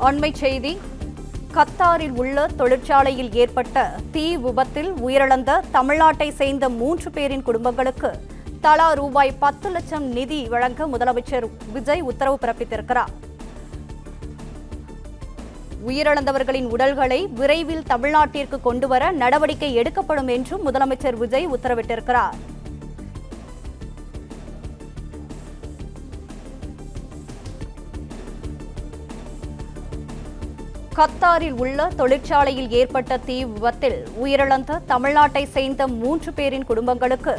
அண்மைச் செய்தி. கத்தாரில் உள்ள தொழிற்சாலையில் ஏற்பட்ட தீ விபத்தில் உயிரிழந்த தமிழ்நாட்டை சேர்ந்த 3 பேரின் குடும்பங்களுக்கு தலா ரூபாய் 10 லட்சம் நிதி வழங்க முதலமைச்சர் விஜய் உத்தரவு பிறப்பித்திருக்கிறார். உயிரிழந்தவர்களின் உடல்களை விரைவில் தமிழ்நாட்டிற்கு கொண்டுவர நடவடிக்கை எடுக்கப்படும் என்றும் முதலமைச்சர் விஜய் உத்தரவிட்டிருக்கிறார். கத்தாரில் உள்ள தொழிற்சாலையில் ஏற்பட்ட தீ விபத்தில் உயிரிழந்த தமிழ்நாட்டை சேர்ந்த 3 பேரின் குடும்பங்களுக்கு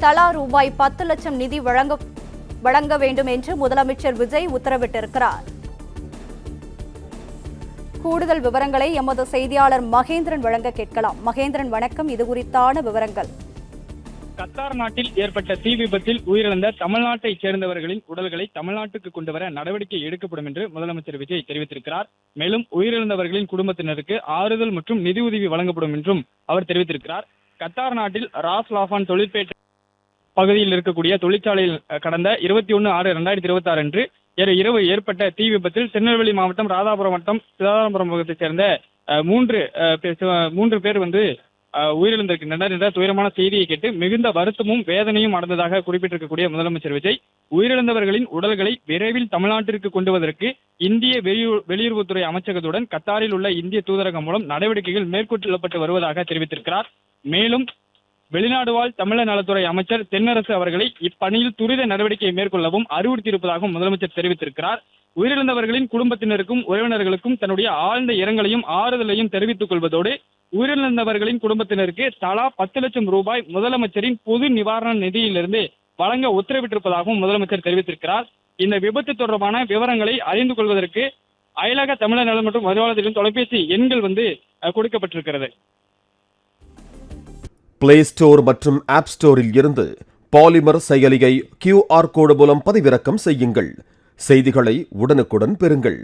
தலா ரூபாய் 10 லட்சம் நிதி வழங்க வேண்டும் என்று முதலமைச்சர் விஜய் உத்தரவிட்டிருக்கிறார். கூடுதல் விவரங்களை எமது செய்தியாளர் மகேந்திரன் வழங்க கேட்கலாம். மகேந்திரன், வணக்கம். இது குறித்தான விவரங்கள். கத்தார் நாட்டில் ஏற்பட்ட தீ விபத்தில் உயிரிழந்த தமிழ்நாட்டைச் சேர்ந்தவர்களின் உடல்களை தமிழ்நாட்டுக்கு கொண்டுவர நடவடிக்கை எடுக்கப்படும் என்று முதலமைச்சர் விஜய் தெரிவித்திருக்கிறார். மேலும் உயிரிழந்தவர்களின் குடும்பத்தினருக்கு ஆறுதல் மற்றும் நிதியுதவி வழங்கப்படும் என்றும் அவர் தெரிவித்திருக்கிறார். கத்தார் நாட்டில் ராஸ் லாஃபான் தொழிற்பேட்டை பகுதியில் இருக்கக்கூடிய தொழிற்சாலையில் கடந்த 21/6/2026 அன்று இரவு ஏற்பட்ட தீ விபத்தில் திருநெல்வேலி மாவட்டம், ராதாபுரம் வட்டம், சிதாராமபுரம் பகுதியைச் சேர்ந்த 3 பேர் உயிரிழந்திருக்கின்றனர் என்ற துயரமான செய்தியை கேட்டு மிகுந்த வருத்தமும் வேதனையும் அடைந்ததாக குறிப்பிட்டிருக்கக்கூடிய முதலமைச்சர் விஜய், உயிரிழந்தவர்களின் உடல்களை விரைவில் தமிழ்நாட்டிற்கு கொண்டுவதற்கு இந்திய வெளியுறவுத்துறை அமைச்சகத்துடன் கத்தாரில் உள்ள இந்திய தூதரகம் மூலம் நடவடிக்கைகள் மேற்கொள்ளப்பட்டு வருவதாக தெரிவித்திருக்கிறார். மேலும் வெளிநாடு வாழ் தமிழர் நலத்துறை அமைச்சர் தென்னரசு அவர்களை இப்பணியில் துரித நடவடிக்கை மேற்கொள்ளவும் அறிவுறுத்தியிருப்பதாகவும் முதலமைச்சர் தெரிவித்திருக்கிறார். உயிரிழந்தவர்களின் குடும்பத்தினருக்கும் உறவினர்களுக்கும் தன்னுடைய ஆழ்ந்த இரங்கலையும் ஆறுதலையும் தெரிவித்துக் கொள்வதோடு உயிரிழந்தவர்களின் குடும்பத்தினருக்கு தலா 10 லட்சம் ரூபாய் முதலமைச்சரின் பொது நிவாரண நிதியிலிருந்து வழங்க உத்தரவிட்டிருப்பதாகவும் முதலமைச்சர் தெரிவித்திருக்கிறார். இந்த விபத்து தொடர்பான விவரங்களை அறிந்து கொள்வதற்கு அயலக தமிழர் நலம் மற்றும் வருவாய்த்துறையின் தொலைபேசி எண்கள் கொடுக்கப்பட்டிருக்கிறது. பிளே ஸ்டோர் மற்றும் ஆப் ஸ்டோரில் இருந்து பாலிமர் செயலியை QR கோடு மூலம் பதிவிறக்கம் செய்யுங்கள். செய்திகளை உடனுக்குடன் பெறுங்கள்.